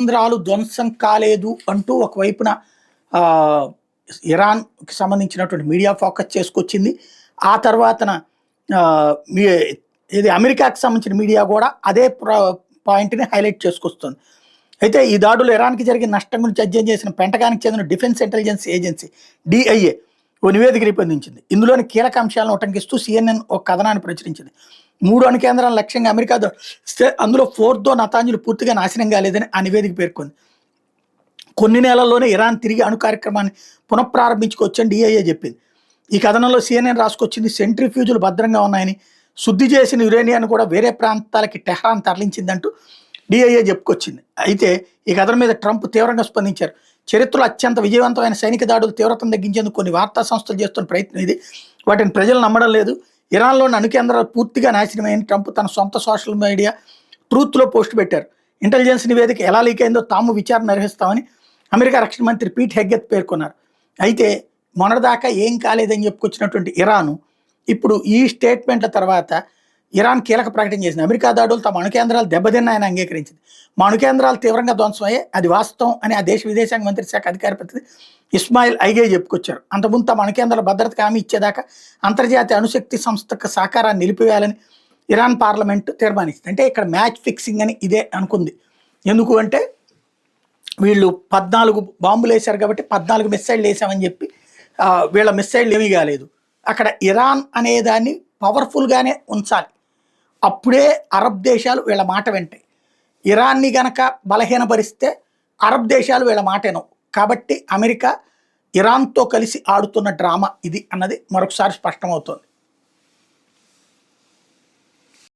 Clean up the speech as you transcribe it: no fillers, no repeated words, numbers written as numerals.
కేంద్రాలు ధ్వంసం కాలేదు అంటూ ఒకవైపున ఆహ్, ఇరాన్‌కి సంబంధించినటువంటి మీడియా ఫోకస్ చేసుకొచ్చింది. ఆ తర్వాతన ఆహ్, మీ ఇది అమెరికాకి సంబంధించిన మీడియా గూడా అదే పాయింట్‌ని హైలైట్ చేసుకొస్తుంది. అయితే ఈ దాడులు ఇరాన్‌కి జరిగిన నష్టం గురించి అధ్యయనం చేసిన పెంటగాన్‌కి చెందిన డిఫెన్స్ ఇంటెలిజెన్స్ ఏజెన్సీ డీఐఏ ఓ నివేదిక రూపొందించింది. ఇందులోని కీలక అంశాలను ఉటంకిస్తూ సీఎన్ఎన్ ఒక కథనాన్ని ప్రచురించింది. 3 అణు కేంద్రాలను లక్ష్యంగా అమెరికా దస్తే అందులో ఫోర్దో నతాంజులు పూర్తిగా నాశనం కాలేదని ఆ నివేదిక పేర్కొంది. కొన్ని నెలల్లోనే ఇరాన్ తిరిగి అణు కార్యక్రమాన్ని పునఃప్రారంభించుకోవచ్చని డీఐఏ చెప్పింది. ఈ కథనంలో సీఎన్ఎన్ రాసుకొచ్చింది సెంట్రిఫ్యూజులు భద్రంగా ఉన్నాయని, శుద్ధి చేసిన యురేనియాన్ని కూడా వేరే ప్రాంతాలకి టెహ్రాన్ తరలించిందంటూ డీఐఏ చెప్పుకొచ్చింది. అయితే ఈ కథనం మీద ట్రంప్ తీవ్రంగా స్పందించారు. చరిత్రలో అత్యంత విజయవంతమైన సైనిక దాడులు తీవ్రతను తగ్గించేందుకు కొన్ని వార్తా సంస్థలు చేస్తున్న ప్రయత్నం ఇది. వాటిని ప్రజలు నమ్మడం లేదు. ఇరాన్లోని అణు కేంద్రాలు పూర్తిగా నాశనమైందని ట్రంప్ తన సొంత సోషల్ మీడియా ట్రూత్‌లో పోస్ట్ పెట్టారు. ఇంటెలిజెన్స్ నివేదిక ఎలా లీక్ అయిందో తాము విచారణ నిర్వహిస్తామని అమెరికా రక్షణ మంత్రి పీట్ హెగ్గెత్ పేర్కొన్నారు. అయితే మొన్నటిదాకా ఏం కాలేదని చెప్పుకొచ్చినటువంటి ఇరాను ఇప్పుడు ఈ స్టేట్మెంట్ల తర్వాత ఇరాన్ కీలక ప్రకటన చేసింది. అమెరికా దాడులు తమ అణు కేంద్రాలు దెబ్బతిన్నాయని అంగీకరించింది. మా అణు కేంద్రాలు తీవ్రంగా ధ్వంసమయ్యాయి, అది వాస్తవం అని ఆ దేశ విదేశాంగ మంత్రి శాఖ అధికార ప్రతినిధి ఇస్మాయిల్ ఐగే చెప్పుకొచ్చారు. అంతకుముందు తమ అణు కేంద్రాల భద్రతకు హామీ ఇచ్చేదాకా అంతర్జాతీయ అణుశక్తి సంస్థకు సహకారాన్ని నిలిపివేయాలని ఇరాన్ పార్లమెంటు తీర్మానించింది. అంటే ఇక్కడ మ్యాచ్ ఫిక్సింగ్ అని ఇదే అనుకుంది. ఎందుకు అంటే వీళ్ళు 14 బాంబులు వేశారు కాబట్టి 14 మిస్సైళ్ళు వేసామని చెప్పి వీళ్ళ మిస్సైళ్ళు ఏమీ కాలేదు. అక్కడ ఇరాన్ అనేదాన్ని పవర్ఫుల్గానే ఉంచాలి. అప్పుడే అరబ్ దేశాలు వీళ్ళ మాట వింటాయి. ఇరాన్ని గనక బలహీనపరిస్తే అరబ్ దేశాలు వీళ్ళ మాట వినవు. కాబట్టి అమెరికా ఇరాన్తో కలిసి ఆడుతున్న డ్రామా ఇది అన్నది మరొకసారి స్పష్టమవుతోంది.